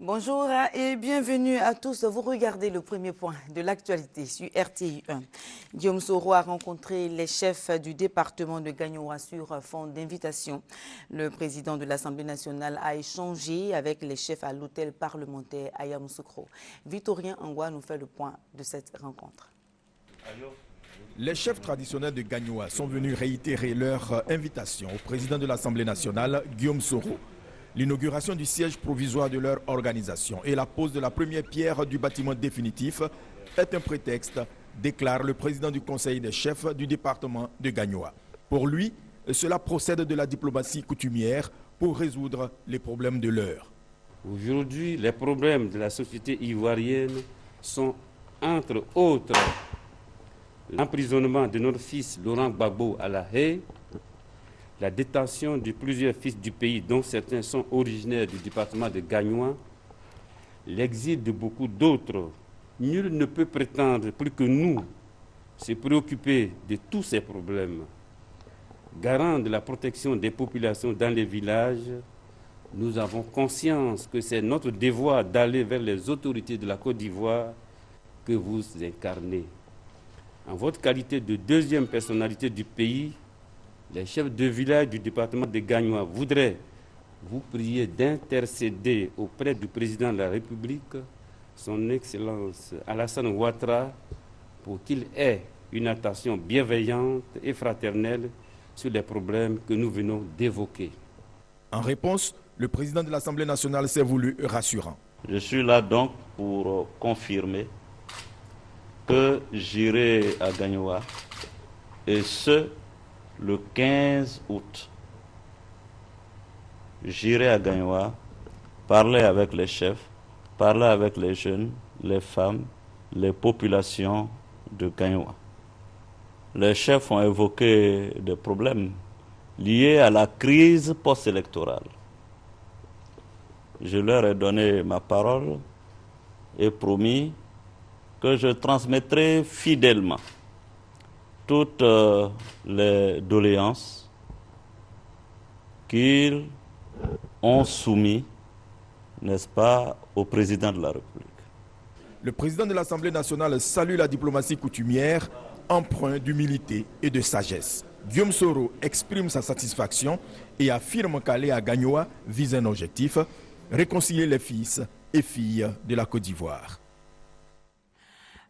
Bonjour et bienvenue à tous. Vous regardez le premier point de l'actualité sur RTI 1. Guillaume Soro a rencontré les chefs du département de Gagnoa sur fond d'invitation. Le président de l'Assemblée nationale a échangé avec les chefs à l'hôtel parlementaire à Yamoussoukro. Victorien Angwa nous fait le point de cette rencontre. Les chefs traditionnels de Gagnoa sont venus réitérer leur invitation au président de l'Assemblée nationale, Guillaume Soro. L'inauguration du siège provisoire de leur organisation et la pose de la première pierre du bâtiment définitif est un prétexte, déclare le président du conseil des chefs du département de Gagnoa. Pour lui, cela procède de la diplomatie coutumière pour résoudre les problèmes de l'heure. Aujourd'hui, les problèmes de la société ivoirienne sont, entre autres, l'emprisonnement de notre fils Laurent Gbagbo à La Haye, la détention de plusieurs fils du pays, dont certains sont originaires du département de Gagnoa, l'exil de beaucoup d'autres. Nul ne peut prétendre plus que nous se préoccuper de tous ces problèmes. Garant de la protection des populations dans les villages, nous avons conscience que c'est notre devoir d'aller vers les autorités de la Côte d'Ivoire que vous incarnez. En votre qualité de deuxième personnalité du pays, les chefs de village du département de Gagnoa voudraient vous prier d'intercéder auprès du président de la République, son Excellence Alassane Ouattara, pour qu'il ait une attention bienveillante et fraternelle sur les problèmes que nous venons d'évoquer. En réponse, le président de l'Assemblée nationale s'est voulu rassurant. Je suis là donc pour confirmer que j'irai à Gagnoa, et ce, le 15 août. J'irai à Gagnoa, parler avec les chefs, parler avec les jeunes, les femmes, les populations de Gagnoa. Les chefs ont évoqué des problèmes liés à la crise post-électorale. Je leur ai donné ma parole et promis que je transmettrai fidèlement toutes les doléances qu'ils ont soumises, n'est-ce pas, au président de la République. Le président de l'Assemblée nationale salue la diplomatie coutumière, empreinte d'humilité et de sagesse. Guillaume Soro exprime sa satisfaction et affirme qu'aller à Gagnoa vise un objectif, réconcilier les fils et filles de la Côte d'Ivoire.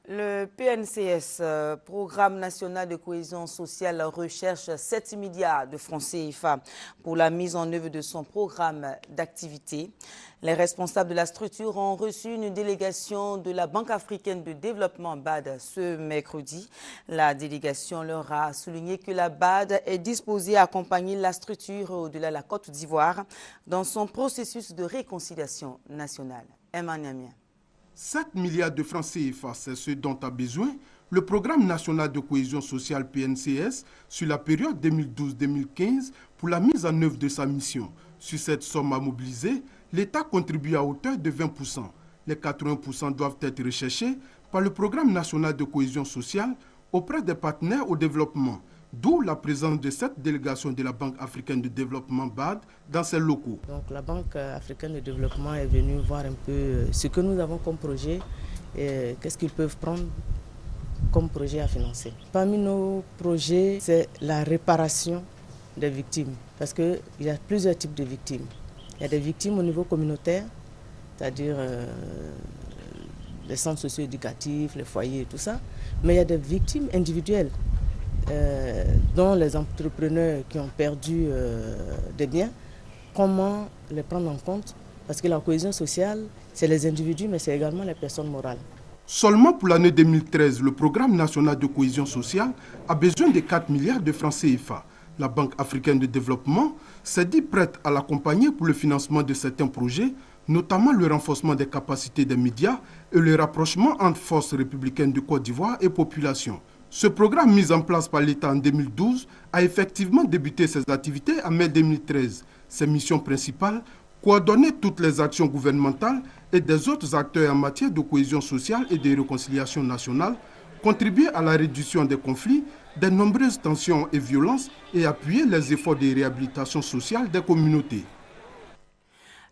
Le PNCS, Programme national de cohésion sociale, recherche 7 milliards de francs CFA pour la mise en œuvre de son programme d'activité. Les responsables de la structure ont reçu une délégation de la Banque africaine de développement BAD ce mercredi. La délégation leur a souligné que la BAD est disposée à accompagner la structure au-delà de la Côte d'Ivoire dans son processus de réconciliation nationale. Emmanuel. 7 milliards de francs CFA, c'est ce dont a besoin le Programme national de cohésion sociale PNCS sur la période 2012-2015 pour la mise en œuvre de sa mission. Sur cette somme à mobiliser, l'État contribue à hauteur de 20%. Les 80% doivent être recherchés par le Programme national de cohésion sociale auprès des partenaires au développement, d'où la présence de cette délégation de la Banque africaine de développement BAD dans ses locaux. Donc la Banque africaine de développement est venue voir un peu ce que nous avons comme projet et qu'est-ce qu'ils peuvent prendre comme projet à financer. Parmi nos projets, c'est la réparation des victimes, parce qu'il y a plusieurs types de victimes. Il y a des victimes au niveau communautaire, c'est-à-dire les centres socio-éducatifs, les foyers et tout ça, mais il y a des victimes individuelles. Dont les entrepreneurs qui ont perdu des biens, comment les prendre en compte? Parce que la cohésion sociale, c'est les individus, mais c'est également les personnes morales. Seulement pour l'année 2013, le Programme national de cohésion sociale a besoin de 4 milliards de francs CFA. La Banque africaine de développement s'est dit prête à l'accompagner pour le financement de certains projets, notamment le renforcement des capacités des médias et le rapprochement entre forces républicaines de Côte d'Ivoire et population. Ce programme mis en place par l'État en 2012 a effectivement débuté ses activités en mai 2013. Ses missions principales, coordonner toutes les actions gouvernementales et des autres acteurs en matière de cohésion sociale et de réconciliation nationale, contribuer à la réduction des conflits, des nombreuses tensions et violences et appuyer les efforts de réhabilitation sociale des communautés.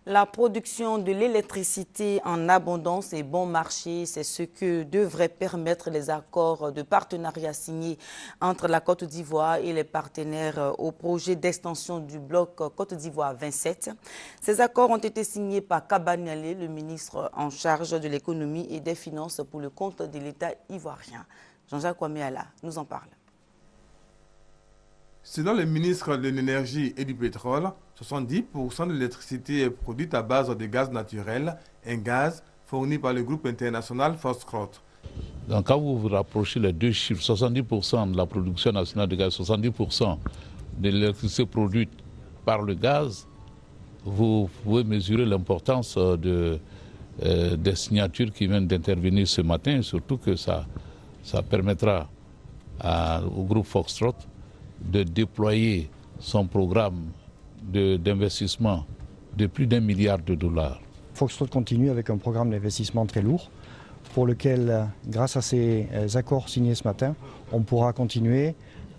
La production de l'électricité en abondance et bon marché, c'est ce que devraient permettre les accords de partenariat signés entre la Côte d'Ivoire et les partenaires au projet d'extension du bloc Côte d'Ivoire 27. Ces accords ont été signés par Kaba Nialé, le ministre en charge de l'économie et des finances pour le compte de l'État ivoirien. Jean-Jacques Ouaméala nous en parle. Selon le ministre de l'Énergie et du Pétrole, 70% de l'électricité est produite à base de gaz naturel, un gaz fourni par le groupe international Foxtrot. Donc quand vous vous rapprochez les deux chiffres, 70% de la production nationale de gaz, 70% de l'électricité produite par le gaz, vous pouvez mesurer l'importance des signatures qui viennent d'intervenir ce matin, surtout que ça permettra au groupe Foxtrot de déployer son programme d'investissement de plus d'1 milliard de dollars. Foxtrot continue avec un programme d'investissement très lourd pour lequel, grâce à ces accords signés ce matin, on pourra continuer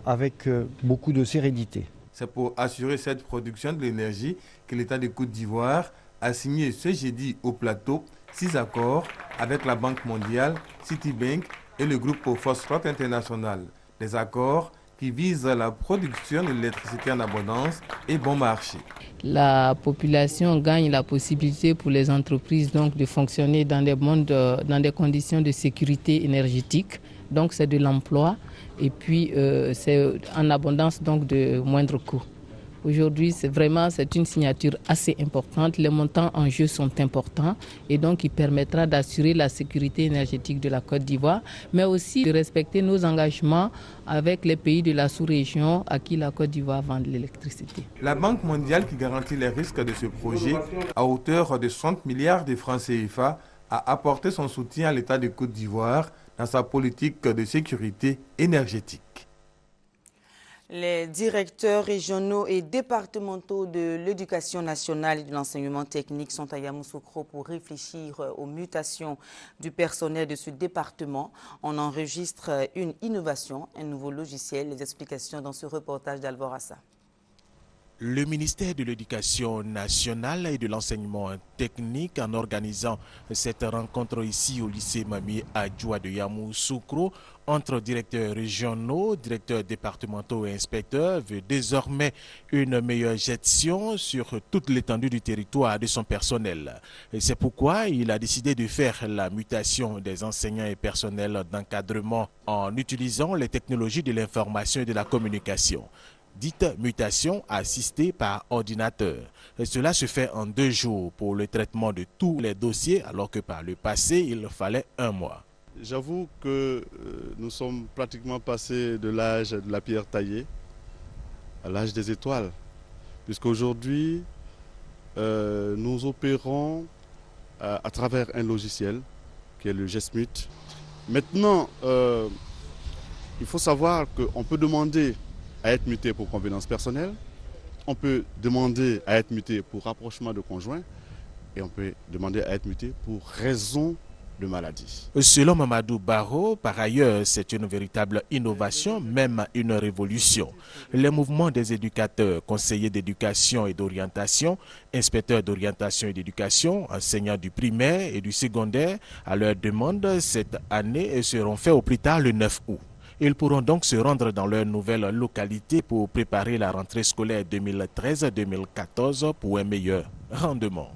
avec beaucoup de sérénité. C'est pour assurer cette production de l'énergie que l'État de Côte d'Ivoire a signé ce jeudi au plateau 6 accords avec la Banque mondiale, Citibank et le groupe Foxtrot International. Des accords qui vise la production de l'électricité en abondance et bon marché. La population gagne la possibilité pour les entreprises donc, de fonctionner dans des conditions de sécurité énergétique. Donc c'est de l'emploi et puis c'est en abondance donc de moindres coûts. Aujourd'hui, c'est une signature assez importante. Les montants en jeu sont importants et donc il permettra d'assurer la sécurité énergétique de la Côte d'Ivoire, mais aussi de respecter nos engagements avec les pays de la sous-région à qui la Côte d'Ivoire vend de l'électricité. La Banque mondiale qui garantit les risques de ce projet à hauteur de 60 milliards de francs CFA a apporté son soutien à l'État de Côte d'Ivoire dans sa politique de sécurité énergétique. Les directeurs régionaux et départementaux de l'éducation nationale et de l'enseignement technique sont à Yamoussoukro pour réfléchir aux mutations du personnel de ce département. On enregistre une innovation, un nouveau logiciel. Les explications dans ce reportage d'Alvorassa. Le ministère de l'Éducation nationale et de l'enseignement technique, en organisant cette rencontre ici au lycée Mami Adjoua de Yamoussoukro, entre directeurs régionaux, directeurs départementaux et inspecteurs, veut désormais une meilleure gestion sur toute l'étendue du territoire de son personnel. C'est pourquoi il a décidé de faire la mutation des enseignants et personnels d'encadrement en utilisant les technologies de l'information et de la communication. Dite mutation assistée par ordinateur. Et cela se fait en 2 jours pour le traitement de tous les dossiers, alors que par le passé, il fallait 1 mois. J'avoue que nous sommes pratiquement passés de l'âge de la pierre taillée à l'âge des étoiles, puisqu'aujourd'hui, nous opérons à travers un logiciel qui est le GESMUT. Maintenant, il faut savoir qu'on peut demander à être muté pour convenance personnelle, on peut demander à être muté pour rapprochement de conjoints et on peut demander à être muté pour raison de maladie. Selon Mamadou Barro, par ailleurs, c'est une véritable innovation, même une révolution. Les mouvements des éducateurs, conseillers d'éducation et d'orientation, inspecteurs d'orientation et d'éducation, enseignants du primaire et du secondaire, à leur demande cette année seront faits au plus tard le 9 août. Ils pourront donc se rendre dans leur nouvelle localité pour préparer la rentrée scolaire 2013-2014 pour un meilleur rendement.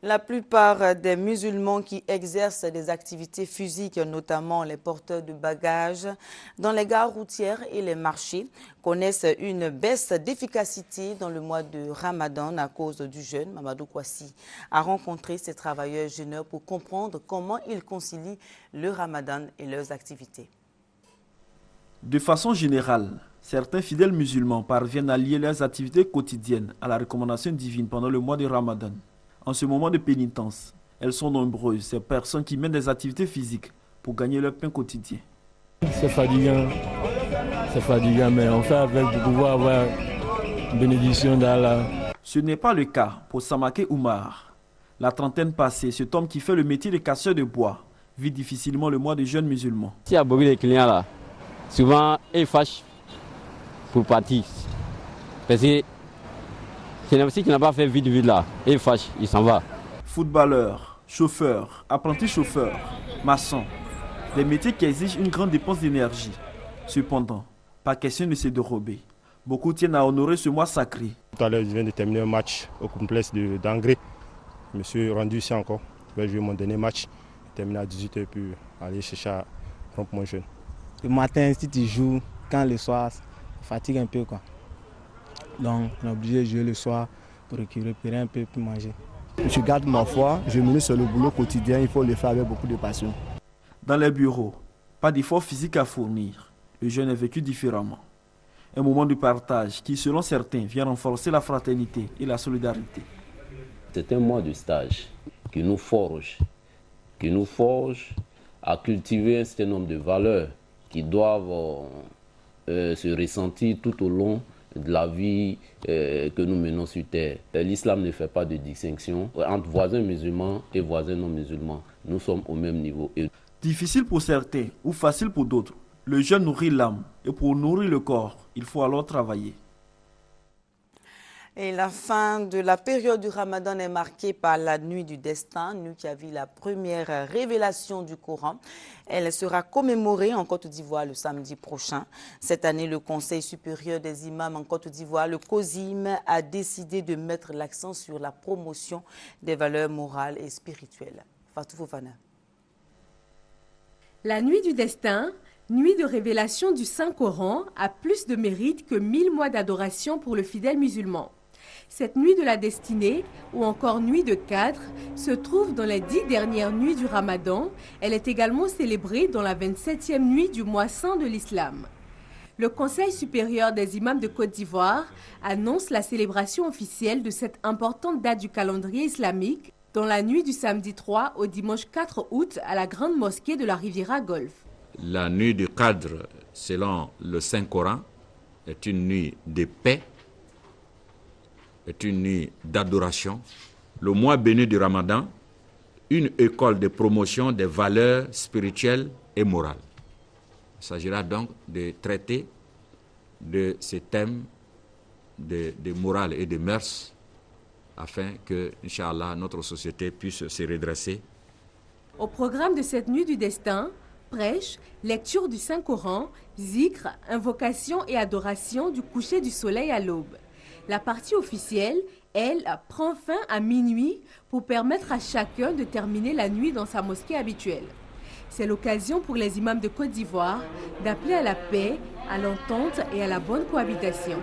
La plupart des musulmans qui exercent des activités physiques, notamment les porteurs de bagages, dans les gares routières et les marchés, connaissent une baisse d'efficacité dans le mois de Ramadan à cause du jeûne. Mamadou Kouassi a rencontré ces travailleurs jeûneurs pour comprendre comment ils concilient le Ramadan et leurs activités. De façon générale, certains fidèles musulmans parviennent à lier leurs activités quotidiennes à la recommandation divine pendant le mois de Ramadan. En ce moment de pénitence, elles sont nombreuses, ces personnes qui mènent des activités physiques pour gagner leur pain quotidien. C'est fatigant, mais on fait avec pour pouvoir avoir une bénédiction d'Allah. Ce n'est pas le cas pour Samake Oumar. La trentaine passée, cet homme qui fait le métier de casseur de bois vit difficilement le mois de jeûne musulman. S'il y a beaucoup de clients là, souvent ils fâchent pour partir. Parce que C'est aussi qui n'a pas fait vite là. Et il fâche, il s'en va. Footballeur, chauffeur, apprenti chauffeur, maçon. Des métiers qui exigent une grande dépense d'énergie. Cependant, pas question de se dérober. Beaucoup tiennent à honorer ce mois sacré. Tout à l'heure, je viens de terminer un match au complexe d'Angré. Je me suis rendu ici encore. Je vais jouer mon dernier match, terminer à 18h puis aller chercher à prendre mon jeune. Le matin, si tu joues, quand le soir, ça fatigue un peu, quoi. Donc, on est obligé de jouer le soir pour récupérer un peu pour manger. Je garde ma foi, je me mets sur le boulot quotidien, il faut le faire avec beaucoup de passion. Dans les bureaux, pas d'effort physique à fournir. Le jeune est vécu différemment. Un moment de partage qui, selon certains, vient renforcer la fraternité et la solidarité. C'est un mois de stage qui nous forge à cultiver un certain nombre de valeurs qui doivent se ressentir tout au long de la vie que nous menons sur terre. L'islam ne fait pas de distinction entre voisins musulmans et voisins non musulmans. Nous sommes au même niveau. Difficile pour certains ou facile pour d'autres, le jeûne nourrit l'âme et pour nourrir le corps, il faut alors travailler. Et la fin de la période du Ramadan est marquée par la nuit du destin, nuit qui a vu la première révélation du Coran. Elle sera commémorée en Côte d'Ivoire le samedi prochain. Cette année, le Conseil supérieur des imams en Côte d'Ivoire, le COSIM, a décidé de mettre l'accent sur la promotion des valeurs morales et spirituelles. Fatou Fofana. La nuit du destin, nuit de révélation du Saint-Coran, a plus de mérite que 1000 mois d'adoration pour le fidèle musulman. Cette nuit de la destinée, ou encore nuit de Qadr, se trouve dans les 10 dernières nuits du Ramadan. Elle est également célébrée dans la 27e nuit du mois saint de l'islam. Le Conseil supérieur des imams de Côte d'Ivoire annonce la célébration officielle de cette importante date du calendrier islamique dans la nuit du samedi 3 au dimanche 4 août à la grande mosquée de la Riviera Golf. La nuit du Qadr, selon le Saint-Coran, est une nuit de paix, est une nuit d'adoration. Le mois béni du Ramadan, une école de promotion des valeurs spirituelles et morales. Il s'agira donc de traiter de ces thèmes de morale et de mœurs afin que, Inch'Allah, notre société puisse se redresser. Au programme de cette nuit du destin, prêche, lecture du Saint-Coran, zikr, invocation et adoration du coucher du soleil à l'aube. La partie officielle, elle, prend fin à minuit pour permettre à chacun de terminer la nuit dans sa mosquée habituelle. C'est l'occasion pour les imams de Côte d'Ivoire d'appeler à la paix, à l'entente et à la bonne cohabitation.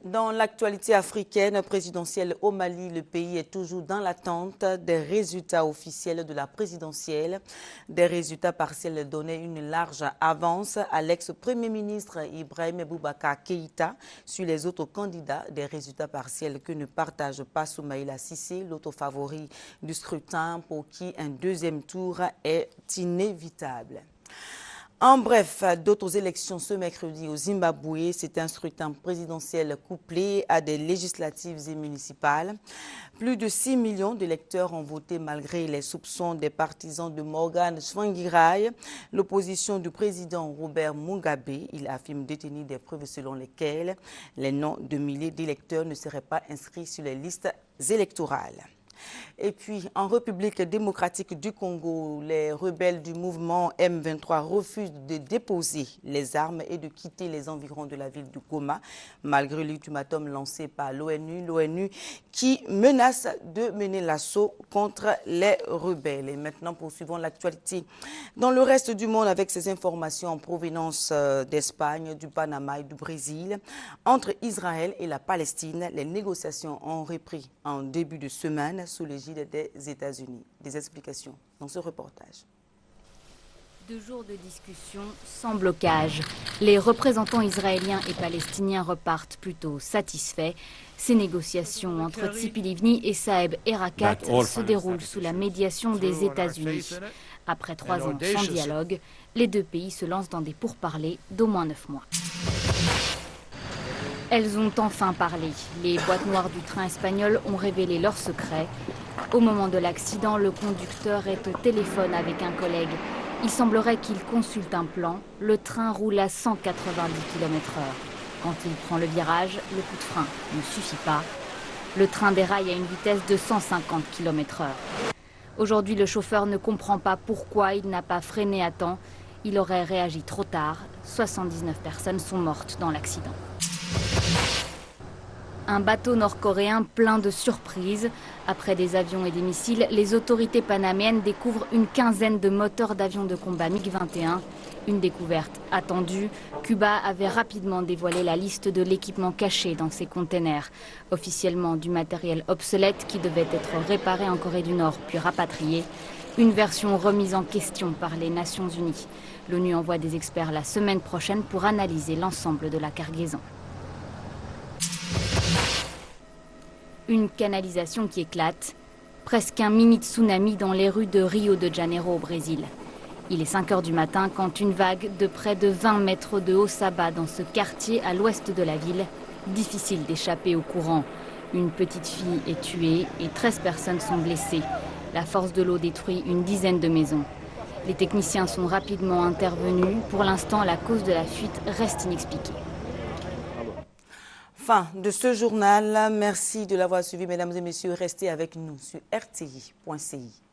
Dans l'actualité africaine présidentielle au Mali, le pays est toujours dans l'attente des résultats officiels de la présidentielle. Des résultats partiels donnaient une large avance à l'ex-premier ministre Ibrahim Boubacar Keïta sur les autres candidats. Des résultats partiels que ne partage pas Soumaïla Cissé, l'auto-favori du scrutin pour qui un deuxième tour est inévitable. En bref, d'autres élections ce mercredi au Zimbabwe, c'est un scrutin présidentiel couplé à des législatives et municipales. Plus de 6 millions d'électeurs ont voté malgré les soupçons des partisans de Morgan Tsvangirai, l'opposition du président Robert Mugabe. Il affirme détenir des preuves selon lesquelles les noms de milliers d'électeurs ne seraient pas inscrits sur les listes électorales. Et puis, en République démocratique du Congo, les rebelles du mouvement M23 refusent de déposer les armes et de quitter les environs de la ville de Goma, malgré l'ultimatum lancé par l'ONU qui menace de mener l'assaut contre les rebelles. Et maintenant, poursuivons l'actualité dans le reste du monde avec ces informations en provenance d'Espagne, du Panama et du Brésil. Entre Israël et la Palestine, les négociations ont repris en début de semaine sous l'égide des États-Unis. Des explications dans ce reportage. 2 jours de discussion sans blocage. Les représentants israéliens et palestiniens repartent plutôt satisfaits. Ces négociations entre Tzipi Livni et Saeb Erekat se déroulent sous la médiation des États-Unis. Après 3 ans sans dialogue, les 2 pays se lancent dans des pourparlers d'au moins 9 mois. Elles ont enfin parlé. Les boîtes noires du train espagnol ont révélé leurs secrets. Au moment de l'accident, le conducteur est au téléphone avec un collègue. Il semblerait qu'il consulte un plan. Le train roule à 190 km/h. Quand il prend le virage, le coup de frein ne suffit pas. Le train déraille à une vitesse de 150 km/h. Aujourd'hui, le chauffeur ne comprend pas pourquoi il n'a pas freiné à temps. Il aurait réagi trop tard. 79 personnes sont mortes dans l'accident. Un bateau nord-coréen plein de surprises. Après des avions et des missiles, les autorités panaméennes découvrent une quinzaine de moteurs d'avions de combat MiG-21. Une découverte attendue. Cuba avait rapidement dévoilé la liste de l'équipement caché dans ces containers. Officiellement du matériel obsolète qui devait être réparé en Corée du Nord puis rapatrié. Une version remise en question par les Nations Unies. L'ONU envoie des experts la semaine prochaine pour analyser l'ensemble de la cargaison. Une canalisation qui éclate. Presque un mini tsunami dans les rues de Rio de Janeiro au Brésil. Il est 5 h du matin quand une vague de près de 20 mètres de haut s'abat dans ce quartier à l'ouest de la ville. Difficile d'échapper au courant. Une petite fille est tuée et 13 personnes sont blessées. La force de l'eau détruit une dizaine de maisons. Les techniciens sont rapidement intervenus. Pour l'instant, la cause de la fuite reste inexpliquée. Fin de ce journal. Merci de l'avoir suivi, mesdames et messieurs. Restez avec nous sur rti.ci.